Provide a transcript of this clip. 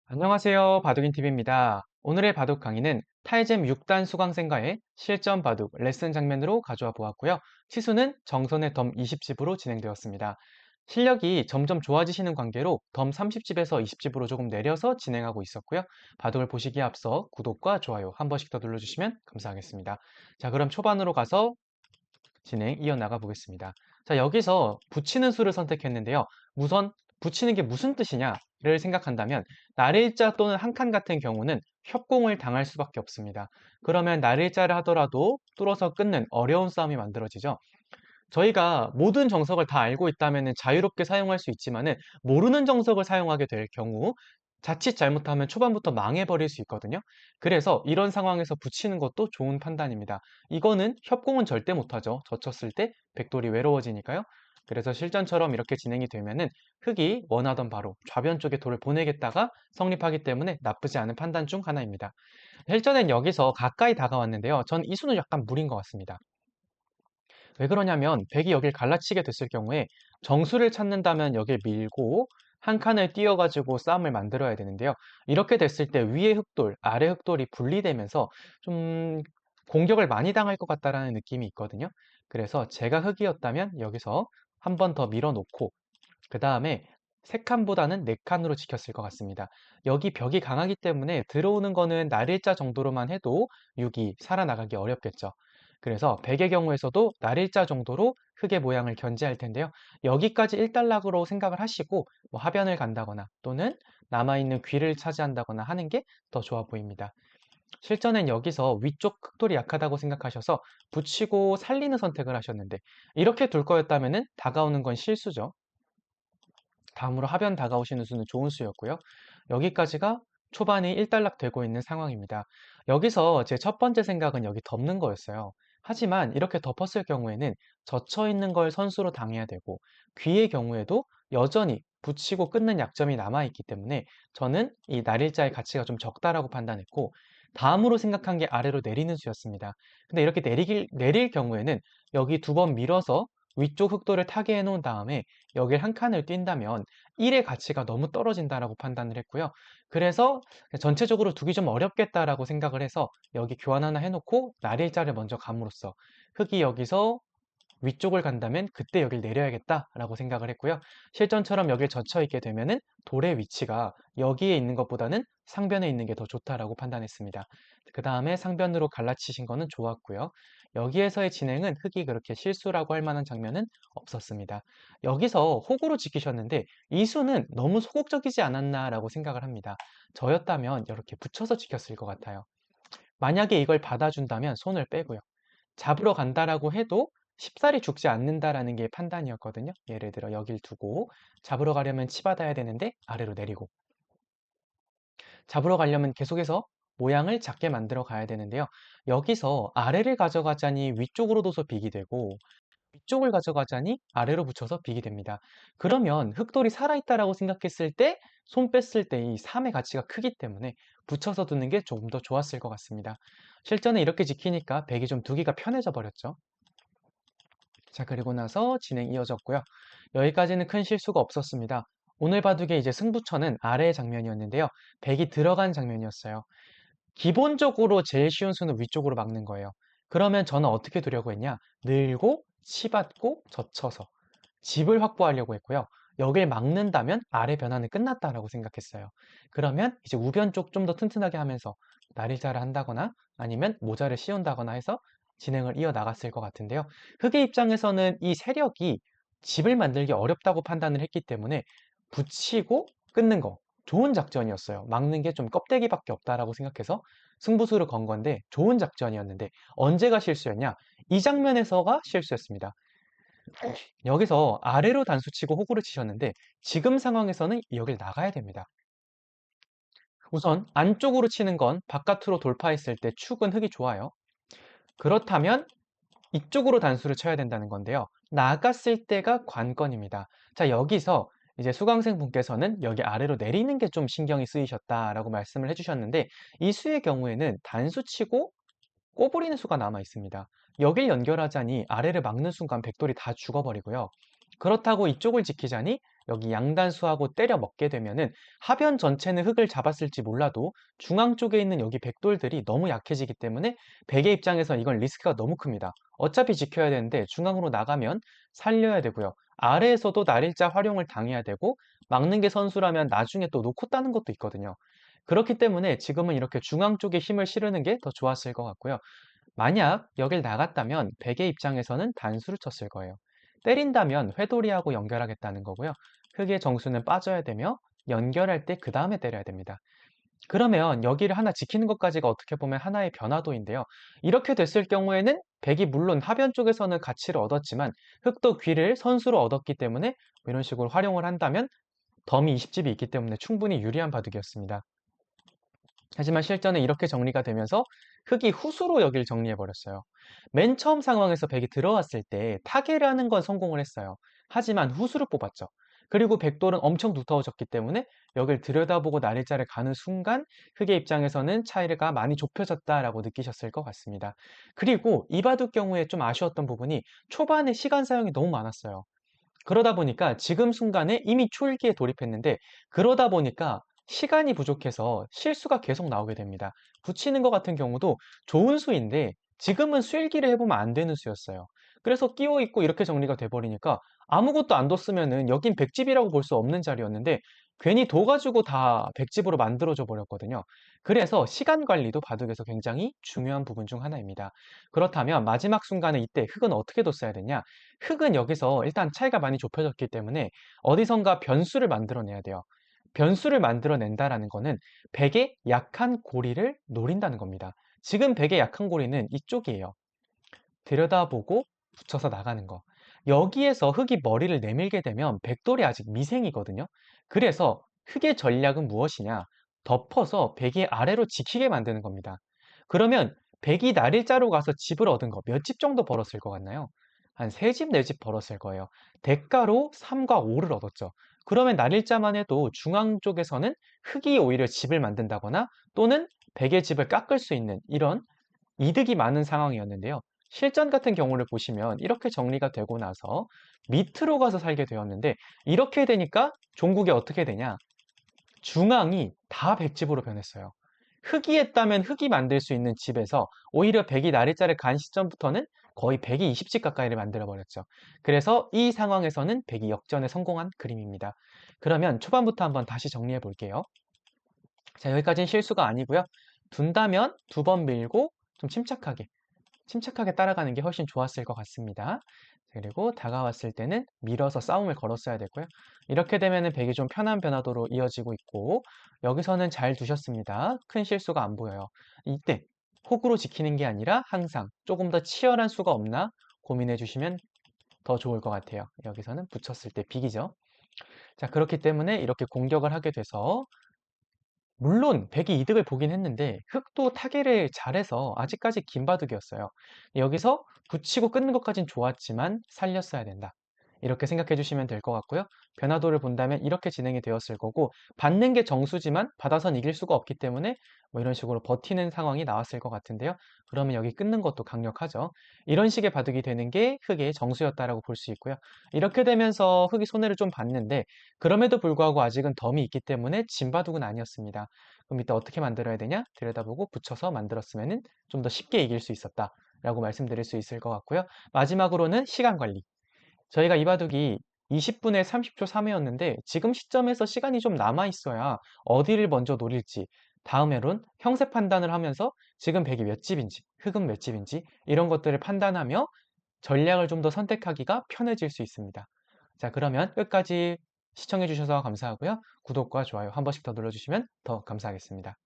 안녕하세요. 바둑인TV입니다. 오늘의 바둑 강의는 타이젠 6단 수강생과의 실전 바둑 레슨 장면으로 가져와 보았고요. 치수는 정선의 덤 20집으로 진행되었습니다. 실력이 점점 좋아지시는 관계로 덤 30집에서 20집으로 조금 내려서 진행하고 있었고요. 바둑을 보시기에 앞서 구독과 좋아요 한 번씩 더 눌러주시면 감사하겠습니다. 자, 그럼 초반으로 가서 진행 이어나가 보겠습니다. 자, 여기서 붙이는 수를 선택했는데요. 우선 붙이는 게 무슨 뜻이냐를 생각한다면 날일자 또는 한 칸 같은 경우는 협공을 당할 수밖에 없습니다. 그러면 날일자를 하더라도 뚫어서 끊는 어려운 싸움이 만들어지죠. 저희가 모든 정석을 다 알고 있다면 자유롭게 사용할 수 있지만은 모르는 정석을 사용하게 될 경우 자칫 잘못하면 초반부터 망해버릴 수 있거든요. 그래서 이런 상황에서 붙이는 것도 좋은 판단입니다. 이거는 협공은 절대 못하죠. 젖혔을 때 백돌이 외로워지니까요. 그래서 실전처럼 이렇게 진행이 되면은 흑이 원하던 바로 좌변 쪽에 돌을 보내겠다가 성립하기 때문에 나쁘지 않은 판단 중 하나입니다. 실전엔 여기서 가까이 다가왔는데요. 전 이 수는 약간 무리인 것 같습니다. 왜 그러냐면 백이 여길 갈라치게 됐을 경우에 정수를 찾는다면 여길 밀고 한 칸을 띄어가지고 싸움을 만들어야 되는데요. 이렇게 됐을 때 위에 흑돌, 아래 흑돌이 분리되면서 좀 공격을 많이 당할 것 같다라는 느낌이 있거든요. 그래서 제가 흑이었다면 여기서 한 번 더 밀어놓고 그 다음에 세 칸보다는 네 칸으로 지켰을 것 같습니다. 여기 벽이 강하기 때문에 들어오는 거는 날일자 정도로만 해도 6이 살아나가기 어렵겠죠. 그래서 백의 경우에서도 날일자 정도로 흙의 모양을 견제할 텐데요. 여기까지 일단락으로 생각을 하시고 뭐 하변을 간다거나 또는 남아있는 귀를 차지한다거나 하는 게 더 좋아 보입니다. 실전엔 여기서 위쪽 흑돌이 약하다고 생각하셔서 붙이고 살리는 선택을 하셨는데 이렇게 둘 거였다면 다가오는 건 실수죠. 다음으로 하변 다가오시는 수는 좋은 수였고요. 여기까지가 초반이 일단락 되고 있는 상황입니다. 여기서 제 첫 번째 생각은 여기 덮는 거였어요. 하지만 이렇게 덮었을 경우에는 젖혀 있는 걸 선수로 당해야 되고 귀의 경우에도 여전히 붙이고 끊는 약점이 남아있기 때문에 저는 이 날일자의 가치가 좀 적다라고 판단했고 다음으로 생각한 게 아래로 내리는 수였습니다. 근데 이렇게 내릴 경우에는 여기 두 번 밀어서 위쪽 흑도를 타게 해놓은 다음에 여길 한 칸을 뛴다면 1의 가치가 너무 떨어진다라고 판단을 했고요. 그래서 전체적으로 두기 좀 어렵겠다라고 생각을 해서 여기 교환 하나 해놓고 날일자를 먼저 감으로써 흙이 여기서 위쪽을 간다면 그때 여길 내려야겠다라고 생각을 했고요. 실전처럼 여길 젖혀 있게 되면은 돌의 위치가 여기에 있는 것보다는 상변에 있는 게 더 좋다라고 판단했습니다. 그 다음에 상변으로 갈라치신 거는 좋았고요. 여기에서의 진행은 흙이 그렇게 실수라고 할 만한 장면은 없었습니다. 여기서 호구로 지키셨는데 이 수는 너무 소극적이지 않았나라고 생각을 합니다. 저였다면 이렇게 붙여서 지켰을 것 같아요. 만약에 이걸 받아준다면 손을 빼고요. 잡으러 간다라고 해도 쉽사리 죽지 않는다라는 게 판단이었거든요. 예를 들어 여길 두고 잡으러 가려면 치받아야 되는데 아래로 내리고 잡으러 가려면 계속해서 모양을 작게 만들어 가야 되는데요. 여기서 아래를 가져가자니 위쪽으로 둬서 빅이 되고 위쪽을 가져가자니 아래로 붙여서 빅이 됩니다. 그러면 흑돌이 살아있다라고 생각했을 때 손 뺐을 때 이 3의 가치가 크기 때문에 붙여서 두는 게 조금 더 좋았을 것 같습니다. 실전에 이렇게 지키니까 백이 좀 두기가 편해져 버렸죠. 자, 그리고 나서 진행 이어졌고요. 여기까지는 큰 실수가 없었습니다. 오늘 바둑의 이제 승부처는 아래의 장면이었는데요. 백이 들어간 장면이었어요. 기본적으로 제일 쉬운 수는 위쪽으로 막는 거예요. 그러면 저는 어떻게 두려고 했냐? 늘고, 치받고, 젖혀서 집을 확보하려고 했고요. 여길 막는다면 아래 변화는 끝났다라고 생각했어요. 그러면 이제 우변 쪽 좀 더 튼튼하게 하면서 날일자를 한다거나 아니면 모자를 씌운다거나 해서 진행을 이어나갔을 것 같은데요. 흑의 입장에서는 이 세력이 집을 만들기 어렵다고 판단을 했기 때문에 붙이고 끊는 거 좋은 작전이었어요. 막는 게 좀 껍데기밖에 없다라고 생각해서 승부수를 건 건데 좋은 작전이었는데 언제가 실수였냐? 이 장면에서가 실수였습니다. 여기서 아래로 단수 치고 호구를 치셨는데 지금 상황에서는 여길 나가야 됩니다. 우선 안쪽으로 치는 건 바깥으로 돌파했을 때 축은 흙이 좋아요. 그렇다면 이쪽으로 단수를 쳐야 된다는 건데요. 나갔을 때가 관건입니다. 자, 여기서 이제 수강생 분께서는 여기 아래로 내리는 게 좀 신경이 쓰이셨다라고 말씀을 해주셨는데 이 수의 경우에는 단수 치고 꼬부리는 수가 남아 있습니다. 여길 연결하자니 아래를 막는 순간 백돌이 다 죽어버리고요. 그렇다고 이쪽을 지키자니 여기 양단수하고 때려 먹게 되면은 하변 전체는 흙을 잡았을지 몰라도 중앙 쪽에 있는 여기 백돌들이 너무 약해지기 때문에 백의 입장에선 이건 리스크가 너무 큽니다. 어차피 지켜야 되는데 중앙으로 나가면 살려야 되고요. 아래에서도 날일자 활용을 당해야 되고 막는 게 선수라면 나중에 또 놓고 따는 것도 있거든요. 그렇기 때문에 지금은 이렇게 중앙 쪽에 힘을 실으는 게 더 좋았을 것 같고요. 만약 여길 나갔다면 백의 입장에서는 단수를 쳤을 거예요. 때린다면 회돌이하고 연결하겠다는 거고요. 흙의 정수는 빠져야 되며 연결할 때 그 다음에 때려야 됩니다. 그러면 여기를 하나 지키는 것까지가 어떻게 보면 하나의 변화도인데요. 이렇게 됐을 경우에는 백이 물론 하변 쪽에서는 가치를 얻었지만 흙도 귀를 선수로 얻었기 때문에 이런 식으로 활용을 한다면 덤이 20집이 있기 때문에 충분히 유리한 바둑이었습니다. 하지만 실전에 이렇게 정리가 되면서 흑이 후수로 여길 정리해버렸어요. 맨 처음 상황에서 백이 들어왔을 때 타개를 하는 건 성공을 했어요. 하지만 후수를 뽑았죠. 그리고 백돌은 엄청 두터워졌기 때문에 여길 들여다보고 날일자를 가는 순간 흑의 입장에서는 차이가 많이 좁혀졌다라고 느끼셨을 것 같습니다. 그리고 이 바둑 경우에 좀 아쉬웠던 부분이 초반에 시간 사용이 너무 많았어요. 그러다 보니까 지금 순간에 이미 초읽기에 돌입했는데 그러다 보니까 시간이 부족해서 실수가 계속 나오게 됩니다. 붙이는 것 같은 경우도 좋은 수인데 지금은 수일기를 해보면 안 되는 수였어요. 그래서 끼워 있고 이렇게 정리가 돼버리니까 아무것도 안 뒀으면은 여긴 백집이라고 볼 수 없는 자리였는데 괜히 둬 가지고 다 백집으로 만들어져 버렸거든요. 그래서 시간 관리도 바둑에서 굉장히 중요한 부분 중 하나입니다. 그렇다면 마지막 순간에 이때 흙은 어떻게 뒀어야 되냐? 흙은 여기서 일단 차이가 많이 좁혀졌기 때문에 어디선가 변수를 만들어내야 돼요. 변수를 만들어낸다라는 거는 백의 약한 고리를 노린다는 겁니다. 지금 백의 약한 고리는 이쪽이에요. 들여다보고 붙여서 나가는 거. 여기에서 흙이 머리를 내밀게 되면 백돌이 아직 미생이거든요. 그래서 흙의 전략은 무엇이냐? 덮어서 백이 아래로 지키게 만드는 겁니다. 그러면 백이 날일자로 가서 집을 얻은 거 몇 집 정도 벌었을 것 같나요? 한 3집, 4집 벌었을 거예요. 대가로 3과 5를 얻었죠. 그러면 날일자만 해도 중앙 쪽에서는 흙이 오히려 집을 만든다거나 또는 백의 집을 깎을 수 있는 이런 이득이 많은 상황이었는데요. 실전 같은 경우를 보시면 이렇게 정리가 되고 나서 밑으로 가서 살게 되었는데 이렇게 되니까 종국이 어떻게 되냐? 중앙이 다 백집으로 변했어요. 흙이 했다면 흙이 만들 수 있는 집에서 오히려 백이 날일자를 간 시점부터는 거의 백이 20집 가까이를 만들어 버렸죠. 그래서 이 상황에서는 백이 역전에 성공한 그림입니다. 그러면 초반부터 한번 다시 정리해 볼게요. 자, 여기까지는 실수가 아니고요. 둔다면 2번 밀고 좀 침착하게 따라가는 게 훨씬 좋았을 것 같습니다. 그리고 다가왔을 때는 밀어서 싸움을 걸었어야 되고요. 이렇게 되면은 백이 좀 편한 변화도로 이어지고 있고 여기서는 잘 두셨습니다. 큰 실수가 안 보여요. 이때 호구로 지키는 게 아니라 항상 조금 더 치열한 수가 없나 고민해 주시면 더 좋을 것 같아요. 여기서는 붙였을 때 빅이죠. 자, 그렇기 때문에 이렇게 공격을 하게 돼서 물론 백이 이득을 보긴 했는데 흑도 타개를 잘해서 아직까지 긴 바둑이었어요. 여기서 붙이고 끊는 것까진 좋았지만 살렸어야 된다. 이렇게 생각해 주시면 될 것 같고요. 변화도를 본다면 이렇게 진행이 되었을 거고 받는 게 정수지만 받아선 이길 수가 없기 때문에 뭐 이런 식으로 버티는 상황이 나왔을 것 같은데요. 그러면 여기 끊는 것도 강력하죠. 이런 식의 바둑이 되는 게 흑의 정수였다라고 볼 수 있고요. 이렇게 되면서 흑이 손해를 좀 봤는데 그럼에도 불구하고 아직은 덤이 있기 때문에 진 바둑은 아니었습니다. 그럼 이때 어떻게 만들어야 되냐? 들여다보고 붙여서 만들었으면 좀 더 쉽게 이길 수 있었다라고 말씀드릴 수 있을 것 같고요. 마지막으로는 시간 관리. 저희가 이 바둑이 20분에 30초 3회였는데 지금 시점에서 시간이 좀 남아 있어야 어디를 먼저 노릴지 다음 회론 형세 판단을 하면서 지금 백이 몇 집인지 흑은 몇 집인지 이런 것들을 판단하며 전략을 좀 더 선택하기가 편해질 수 있습니다. 자, 그러면 끝까지 시청해 주셔서 감사하고요. 구독과 좋아요 한 번씩 더 눌러주시면 더 감사하겠습니다.